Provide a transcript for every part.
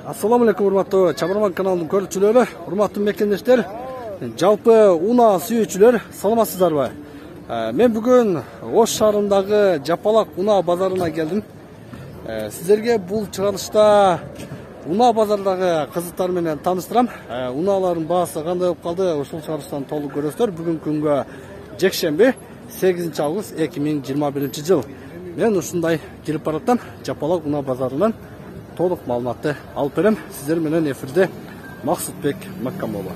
Assalamu alaikum урматтуу Чабарман каналынын көрүүчүлөрү, урматтуу мекендештер, жалпы унаа сүйүүчүлөр, саламатсыздарбы? Мен бүгүн Ош шаарындагы Жапалак унаа базарына келдим. Сиздерге бул чыгарылышта унаа базардагы кызыктар менен тааныштырам. Унаалардын баасы кандай болуп калды, ушул чыгарылыштан толук көрөсүздөр. Бүгүн күнгө жекшемби 8 август 2021 жыл. Мен ушундай келип баратам Жапалак унаа базарынан толук маалыматты алып берем. Сиздер менен эфирде Максутбек Маккамолу.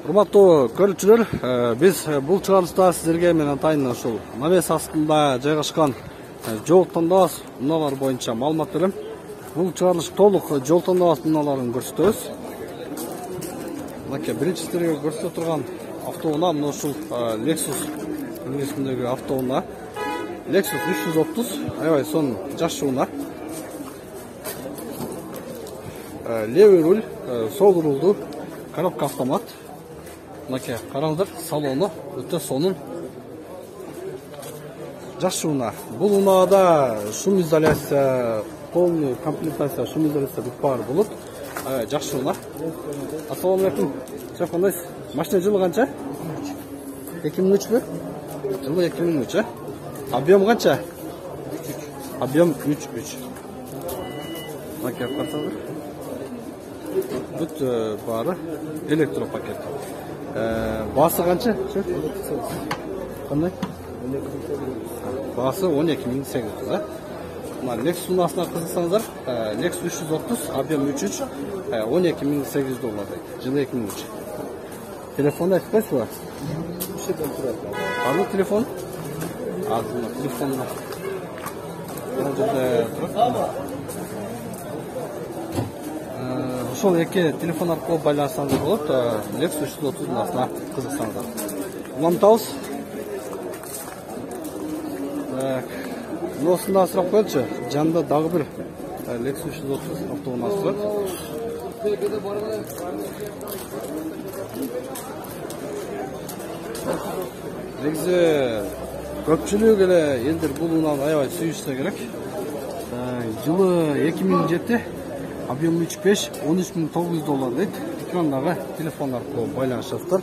Урматтуу көрүүчүлөр, биз бул чыгарылышта сиздерге мен атайын ушул навес астында жайгашкан жол тандабас унаалар боюнча маалымат берем. Бул чыгарылыш толук жол тандабас унааларын көрсөтөбүз. Мынакей биринчи сиздерге көрсөтө турган автоунаа мына ушул Lexus үлгүсүндөгү автоунаа. Lexus 330 аябай сонун жакшы унаа. Левый руль, сол рулду, коробка автомат. Мынакей караңыздар, салону өтө сонун. Жакшы унаа. Бул унаада шум изоляция, полный комплектация шум изоляция бар болот. Жакшы унаа. Ассаламу алейкум. Чоң кандайсыз? Машина жылы канча? 2003 Жылы 2003. Объем канча? Объем 3.3. Мынакей карасаңыздар. Бүт бары электропакет. Басы канча? Кандай? Басы 12.800, да? Мына Lexus унаасына кызыксаңыздар, Lexus 330, объем 3.3, $12.800. Жылы 2003. Телефонду айтып коесузбу? Кандай телефон? Артында телефон. Бул жерде турат. Ошол эки телефон аркылуу байланышсаңыз болот. Lexus 330 унаасына кызыксаңыздар. Уламтабыз. Мынасында сурап коелучу. Жанында дагы бир Lexus 330 автоунаасы бар. Негизи көпчүлүк эле элдер бул унааны аябай сүйүшсө керек. Жылы 2007, объем 3.5, $13.900 дейт. Экрандагы телефон аркылуу байланышасыздар.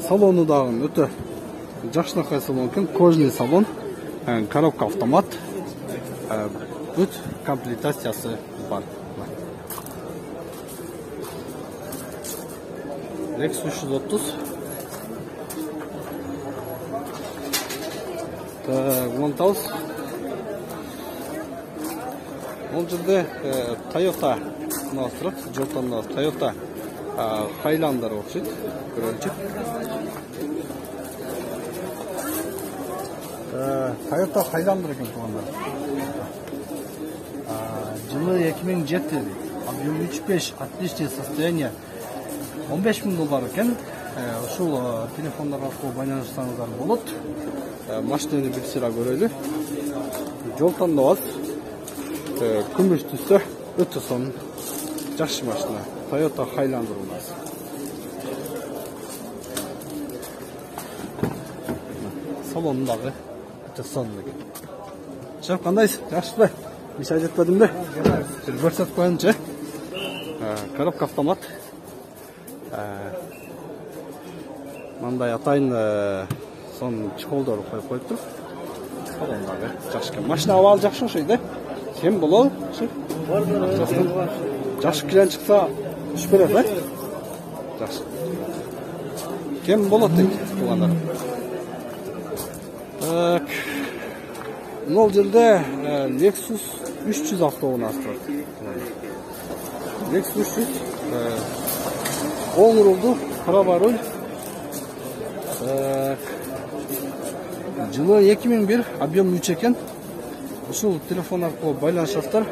Салону дагы өтө жакшынакай салон экен, кожаный салон, коробка автомат, бүт комплектациясы бар. Lexus 330. Монтауз. Ол жерде Toyota насырат, жолтанда Toyota Highlander окшойт, көрөлчү. Toyota Highlander экен тугандар. Жылы 2007, объем 3.5, отличное состояние. $15.000 экен. Ушул телефондар аркылуу байланышсаңыздар болот. Машинаны бир сыйра көрөлү. Жол тандабас. Күмүш түстө өтө сонун жакшы машина. Toyota Highlander унаасы. Салондагы өтө сонун экен. Чоң кандайсыз? Жакшыбы? Мисал жетпедимби? Көрсөтүп коеюнчу. Коробка автомат. Мындай атайын сон чехолдор коюп коюптур. Салондагы жакшы экен. Машина абалы жакшы ошой да? Кем болобу? Жакшы кирен чыкса түшүп берет, да? Жакшы. Кем болот дейт тугандар. Мына жерде Lexus 300 автоунаасы бар. Lexus 300 оң рулду, право руль. Жылы 2001, объем 3 экен. Ушул телефон аркылуу байланышасыздар.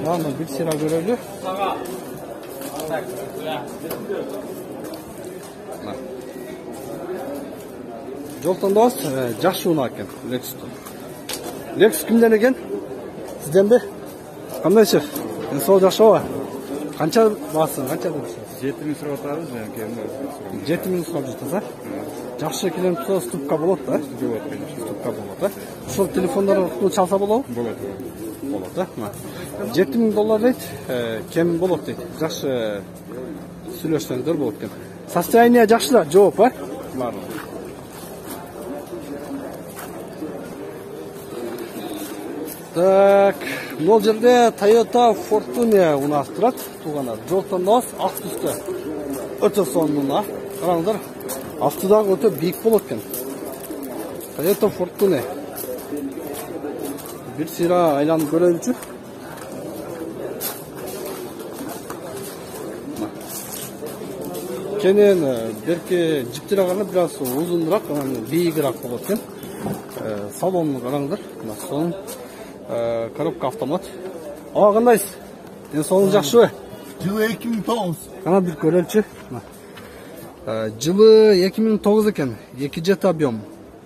Мына бир сыйра көрөлү. Жол тандабас, жакшы унаа экен Lexus. Lexus кимден экен? Сизденби? Кандайсыз? Сол жакшыбы? Канча баасы, канча депсиз? 7000 сурап атабыз, кемде. 7000 сурап жатасыз, а? Жакшы келем турса ступка болот да? Болот, конечно. коробка болот. Ушул телефондар аркылуу чалса болобу? Болот. Болот, $7000 дейт. Кем болот дейт. Жакшы сүйлөшсөңдөр болот экен. Состояние жакшы да, жооп, Бар. Так, бул жерде Toyota Fortuner унаасы турат. Туугандар, жолтон нос, ак түстө. Өтө сонун уна. Караңыздар, асты дагы өтө бийик болот экен. Toyota Fortuner. Бир сыйра айланып көрөйүнчү. Кенен берки жиптире караганда бир аз узунураак, бийигирээк болот экен. Салонун караңыздар. Мына сонун коробка автомат. Кандайсыз? Ден соолугуңуз жакшыбы? Жылы 2009. Кана бир көрөлчү. Жылы 2009 экен. 2 жет объем.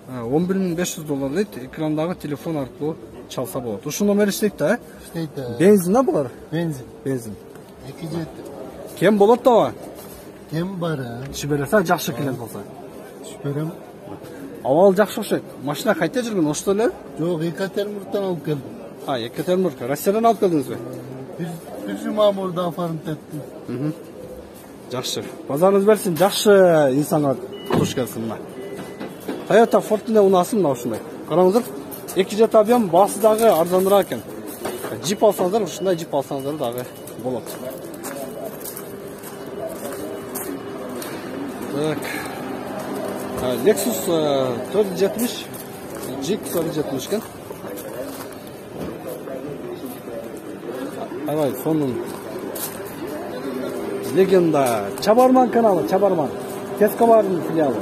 $11500 дейт. Экрандагы телефон аркылуу чалса болот. Ушул номер иштейт да? Иштейт. Бензин да булар? Бензин. 2 жет. Кем болот да? Кем бар? Шибересе жакшы клиент болса. Шүбөрөм. Авал жакшы окшойт. Машина кайда жүргөн? Ошто эле? Жок, Екатеринбургдан алып келдим. Екатеринбург. Россиядан алып келдиңизби? Bir жума мурда оформить еттим. Жакшы. Базарыңыз берсин, жакшы инсанга туш келсин мына. Toyota Fortuner унаасы мына ушундай. Караңыздар, 2 жет объем, басы дагы арзаныраак экен. Джип алсаңыздар, ушундай джип алсаңыздар дагы болот. Так. Lexus 470, GX 470 экен. Аябай сонун. Легенда. Чабарман каналы, Чабарман. Тескалардын филиалы.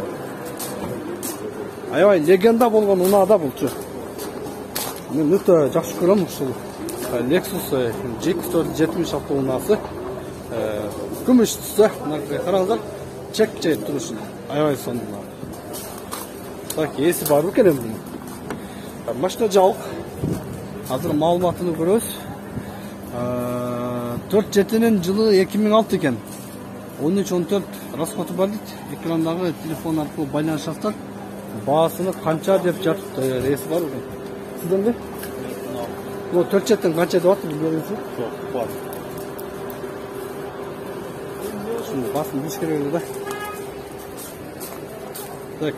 Аябай легенда болгон унаада булчу. Мен өтө жакшы көрөм ушул Lexus GX 470 автоунаасы. Күмүш түстө. Караңыздар, чек жайып турушун. Аябай сонун. Так, эси бар бекен бунун. Машина жабык. Азыр маалыматыны көрөбүз. 4.7'nin жылы 2006 экен. 13-14 расходу бар дейт. Экрандагы телефон аркылуу байланышасыздар. Баасыны канча деп жатып эси бар экен. Сизденби? Бул 4.7'den канча деп атты билбейсизби? Жок, бар. Шуну басын билиш керек да. Так,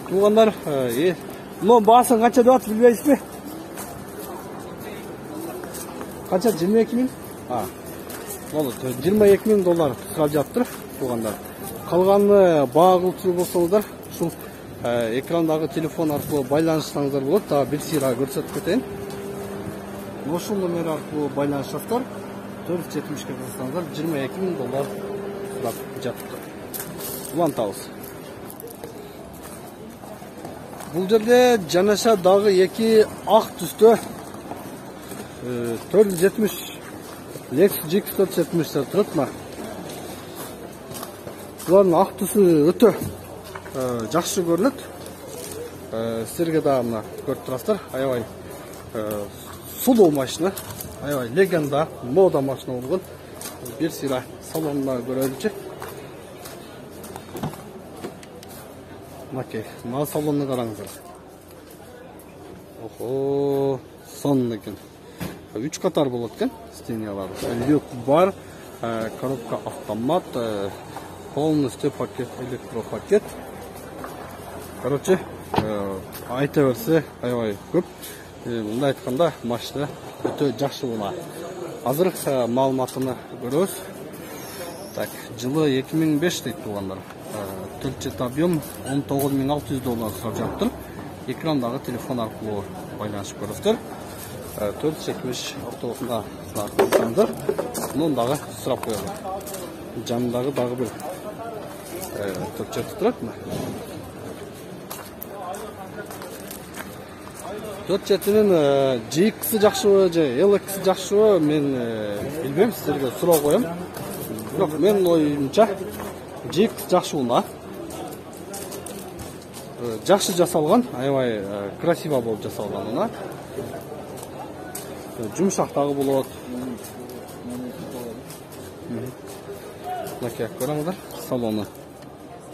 туугандар, мына баасын канча деп атты билбейсизби? Канча? 22 000? Болот. $22,000 сурап жатыр, туугандар. Калганы баа кылчу болсоңуздар, ушул экрандагы телефон аркылуу байланышсаңыздар болот. Дагы бир сыйра көрсөтүп кетейин. Ошол номер аркылуу байланышасыздар. 470 кырсаңыздар $22,000 сурап жатыр. Улантабыз. Бул жерде жанаша дагы 2 ак түстө 470 Lexus GX 470 турат мына. Булардын ак түсү өтө жакшы көрүнөт. Силерге дагы мына көрүп турасыздар. Аябай сулуу машина. Аябай легенда, мода машина болгон. Бир сыйра салонуна көрөлүчү. Макей, мына салонуна караңыздар. Охо, сонун экен. 3 катар болот экен стенялары. Люк бар, коробка автомат, полностью пакет, электропакет. Короче, айта берсе аябай көп. Мындай айтканда машина өтө жакшы уна. Азыр маалыматыны көрөбүз. Так, жылы 2005 дейт туугандар. 4 объем $19,600 сурап жатыр. Экрандагы телефон аркылуу байланышып көрөсүздөр. 470 автобусунда сынактансаңыздар, муну дагы сурап коелу. Жанындагы дагы бир 470 турат. 4.7'nin GX'i жакшыбы же LX'i жакшыбы мен билбейм, силерге суроо коем. Бирок мен оюмча GX жакшы уна. Жакшы жасалган, аябай красиво болуп жасалган уна. Жумшак дагы болот. Мынакей көрөңүздөр, салону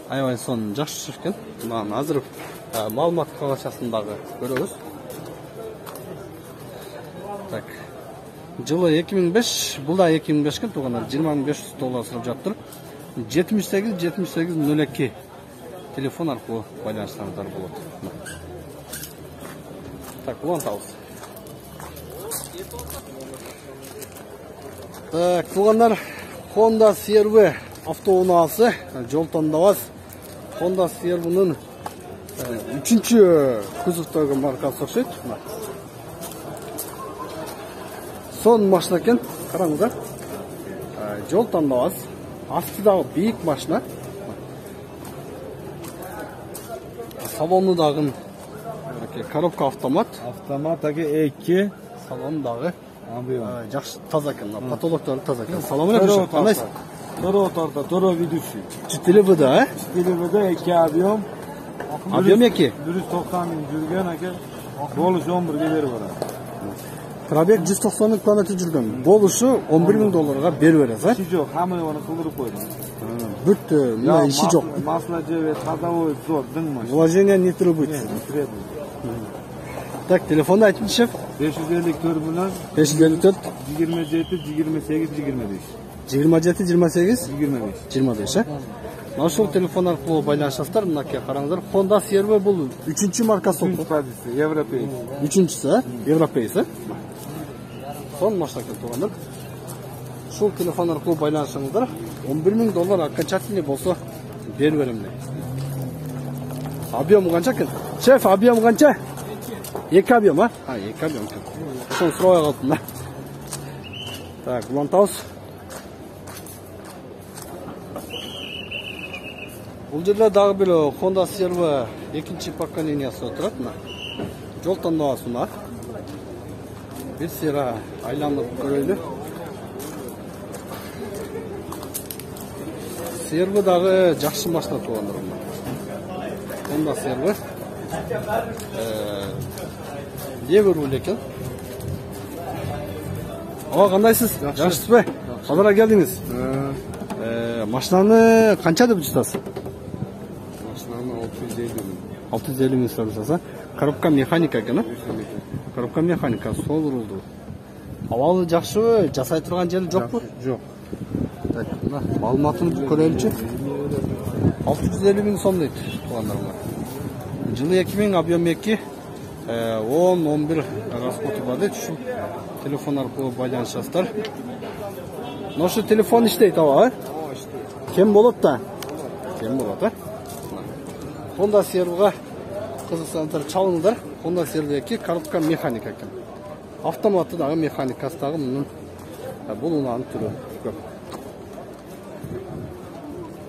аябай сонун жакшы экен. Мына азыр Маалымат кагачасындагы көрөбүз. Так. Жылы 2005, бул да 2005 кен туугандар, $20,500 сурап жатыр. 78-78-02 телефон аркылуу байланыштарыңыздар болот. Так, улантабыз. Так, туугандар, Honda CR-V автоунаасы жол тандабыз. Honda CR-V'нын 3-чү кузовтогу маркасы окшойт. Сон машина экен, караңыздар. Жол тандабыз. Астыдагы бийик машина. Салону дагы коробка автомат. Автомат аке 2. Салону дагы жакшы таза экен. Потолоктор таза экен. Салам алейкум. Кандайсыз? Торо ведущий. 4ВД, 4ВД 2 объем. Объем 2. 190 миң жүргөн аке. Болушу 11 ге берип барат. Пробег 190 км жүргөн. Болушу $11,000 берип берет, а? Иши жок, хамманы кылдырып койдум. Бүт, мына иши жок. Масло жебе, тазовой зор, дың машина. Вложение не требуется. Так, телефонду айтыңызшы, шеф. 554 менен 554 27 28 25. 27 28 25. 25, а? Ошол телефон аркылуу байланышасыздар. Мынакей караңыздар. Honda CR-V бул 3-чү маркасы болот. Позиция, европейский. 3-чүсү, а? Европейский. Сон машина экен туугандар. Ушул телефон аркылуу байланышыңыздар. $11,000 окончательный болсо берип берем дейт. Объем канча экен? Шеф, объем канча? 2 объем, а? 2 объем экен. Ошону сурабай калдым да. Так, улантабыз. Бул жерде дагы бир Honda CR-V 2-чи поколениясы отурат. Жол тандабыз мына. Бир сыйра айланып көрөлү. CR-V дагы жакшы машина туугандар. Honda CR-V. Левер руль экен. Ага, кандайсыз? Жакшысызбы? Кадайра келдиңиз? Машинаны канча деп жатасыз? Машинаны 650 миң. 650 миң сұрап жатасыз. Коробка механика экен, а? Коробка механика, сол рулду. Абалы жакшыбы? Жасай турган жери жокпу? Жок. Так, мына маалыматын көрөлүчү. 650 миң сом дейт туугандар. Жылы 2000, объем 2, 10-11 расходу бар дейт. Ушул телефон аркылуу байланышасыздар. Ношу телефон иштейт аба, а? Кем болот да? Кем болот, а? Honda CR-V'га кызыксаңыздар, чалыңыздар. Honda CR-V 2 коробка механика экен. Автоматы дагы механикасы дагы мунун бул унаанын түрү көп.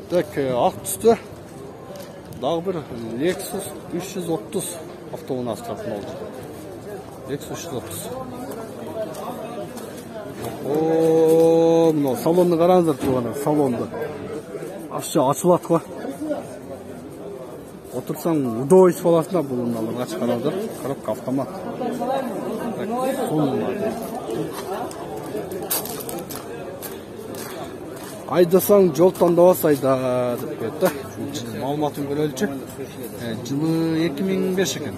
Так, ак түстө дагы бир Lexus 330 автоунаас сатып алды. Lexus 330. Мына салонду караңыздар туугандар, салонду. Ашча ачылат го. Отурсаң удовольствие боласың да, бул мыналарга чыгаралдар. Коробка автомат. Так, сонун. Айдасаң жол тандабас айда деп коет да. Маалыматын көрөлүчү. Жылы 2005 экен.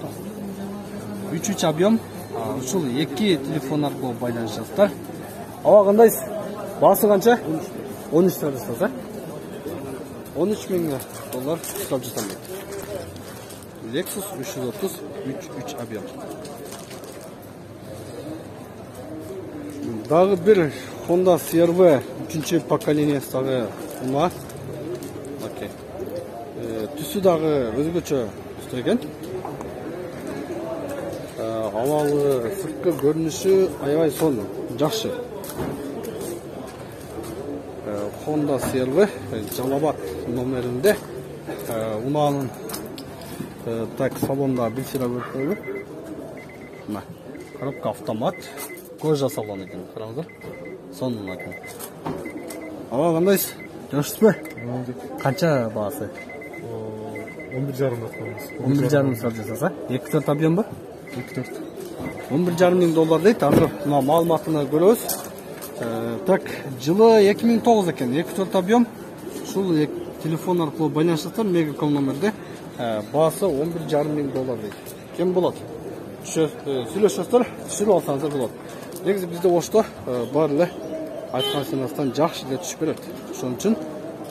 3 объем. Ушул 2 телефон аркылуу байланышасыздар. Аба кандайсыз? Баасы канча? 13 сатасыз, а? $13,000 сатып жатам. Lexus 330 3 объем. Дагы бир Honda CR-V 3-чү поколениясындагы уна. Окей. Түсү дагы өзгөчө түстө экен. Абалы, сырткы көрүнүшү аябай сонун, жакшы. Honda CR-V Жалал-Абад номеринде унаанын так салонда бир сыйра көрүп коелу. Мына коробка автомат, кожа салон экен, караңыздар. Сонун экен. Аба кандайсыз? Жакшысызбы? Канча баасы? 11,5 атабыз. 11,5 сатып жатасыз, а? 2-4 объем ба? 2-4. $11,000 дейт. Азыр мына маалыматыны көрөбүз. Так, жылы 2009 экен, 2-4 объем. Ушул телефон аркылуу байланышасыздар, Мегаком номерде. Баасы 11,5 мың доллар дейді. Кем болады? Сүйлөшөсүздөр, түшүрүп алсаңыздар болот. Негизи бизде Ошто бар эле айткан сыйнастан жакшы эле түшүп берет. Ошон үчүн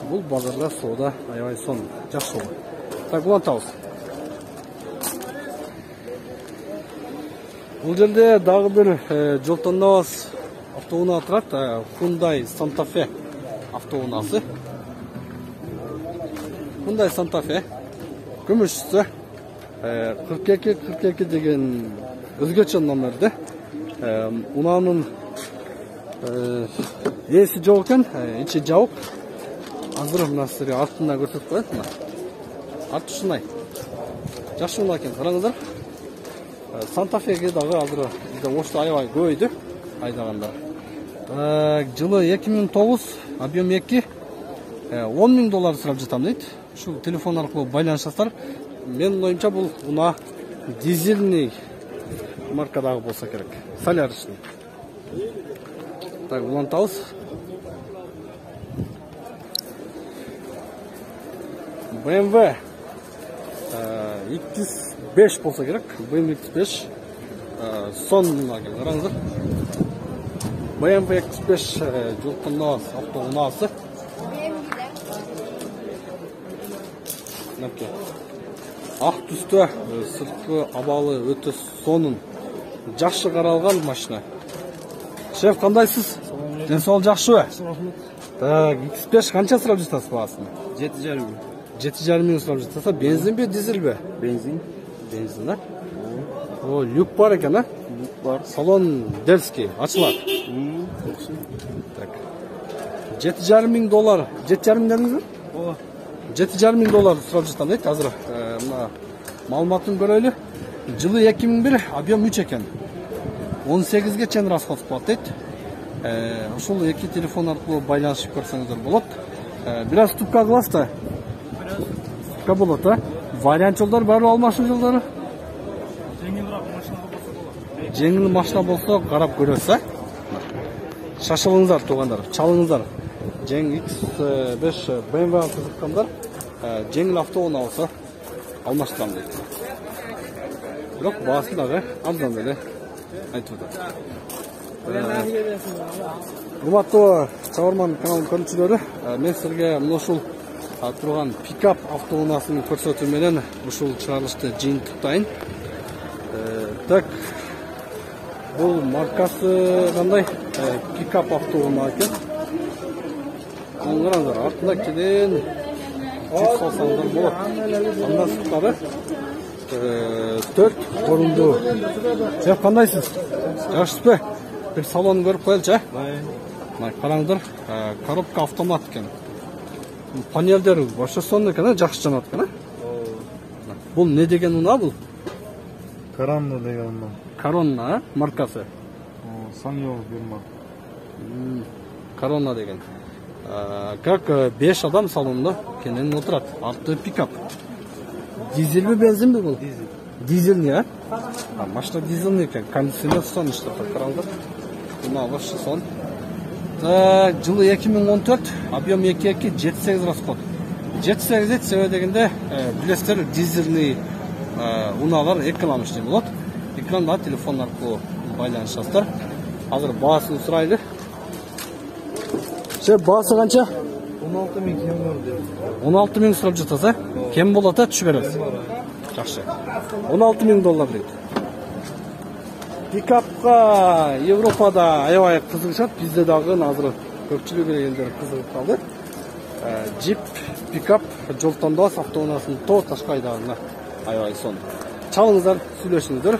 бул базарда соода аябай сонун, жакшы болот. Так, улантабыз. Бул жерде дагы бир жолтондобос автоунаа турат. Hyundai Santa Fe автоунаасы. Hyundai Santa Fe күмүшсү 42 деген өзгөчө номерде. Унаанын ээси жок экен, ичи жабык. Азыр мына силерге артында көрсөтүп коет мына. Арты ушундай. Жакшы унаа экен, караңыздар. Santa Fe'ге дагы азыр бизде Ошто аябай көбөйдү айдаганда. Жылы 2009, объем 2, 10 мың доллар сурап жатам дейт. Ушул телефон аркылуу байланышасыздар. Менин оюмча бул унаа дизельный маркадагы болсо керек. Солярочный. Так, улантабыз. BMW X5 болсо керек. BMW X5 сонун экен, караңыздар. BMW X5 жолтондобос автоунаасы. Ак түстө, сырткы абалы өтө сонун, жакшы каралган машина. Шеф, кандайсыз? Денсаулык жакшыбы? Так, X5 канча сурап жатасыз баасын? 7,5 мың. 7,5 мың сурап жатасыз. Бензинби, дизельби? Бензин. Бензин, да? О, люк бар экен, а? Люк бар. Салон дерзкий, ачылат. Так. 7,5 мың доллар. 7,5 мың дедиңизби? Ооба. 7,5 мың доллар сурап жатам дейт. Азыр мына маалыматын көрөлү. Жылы 2001, объем 3 экен. 18ге чейин расход кылат дейт. Ушул эки телефон аркылуу байланышып көрсөңүздөр болот. Бир аз тупка кыласыз да. Тупка болот, а? Вариант жолдор барбы, алмашуу жолдору? Жеңил машина болсо карап көрөсүз, а? Шашылыңыздар туугандар, чалыңыздар. X5 BMW кызыккандар, жеңил автоунаа болсо алмаштырам дейт. Бирок баасы дагы абдан эле айтып атат. Урматтуу Чабарман каналынын көрүүчүлөрү, мен силерге мына ушул турган пикап автоунаасын көрсөтүү менен ушул чыгарылышты жыйынтыктайын. Так, бул маркасы кандай? Пикап автоунаа экен. Караңыздар, артында кенен жүк салсаңыздар болот. Андан сырткары 4 орунду. Сен кандайсыз? Жакшысызбы? Бир салонун көрүп коелучу, а? Караңыздар, коробка автомат экен. Панелдер башка сонун экен, жакшы жанат экен, а? Бул не деген унаа бул? Корона деген унаа. Корона, маркасы. Саньол фирма. Корона деген. Как 5 адам салонда кенен отурат. Арты пикап. Дизельби, бензинби бул? Дизель. Дизельный, а? Машина дизельный экен. Кондиционер сон иштеп караңыздар. Мына башы сон. Жылы 2014, объем 2,2, 7,8 расход. 7,8 себеби дегенде билесиздер, дизельный унаалар экономичный болот. Экранда телефон аркылуу байланышасыздар. Азыр баасын сурайлы. Баасы канча? 16 мың кем бар деп. 16 мың сурап жатасыз, а? Кем болот, түшүп бересиз. Жакшы. 16 мың доллар дейт. Пикапка Европада аябай кызыгышат, бизде дагы азыр көпчүлүк элдер кызыгып калды. Jeep пикап жолтондобос автоунаасынын ташкы айдагында аябай сонун. Чалыңыздар, сүйлөшүңүздөр,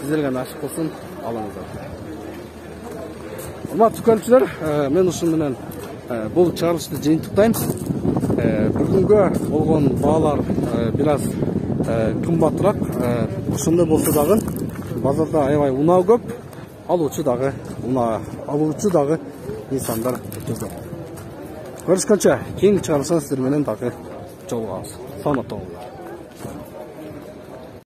сиздерге насип болсун, алыңыздар. Урматтуу көрүүчүлөр, мен ушун менен бул чыгарылышты жыйынтыктайм. Бүгүнгө болгон баалар бир аз кымбатыраак. Ошондой болсо дагы базарда аябай унаа көп, алуучу дагы инсандар өтө көп. Көрүшкөнчө кийинки чыгарылышта сиздер менен дагы жолугабыз. Саламатта болуңуздар.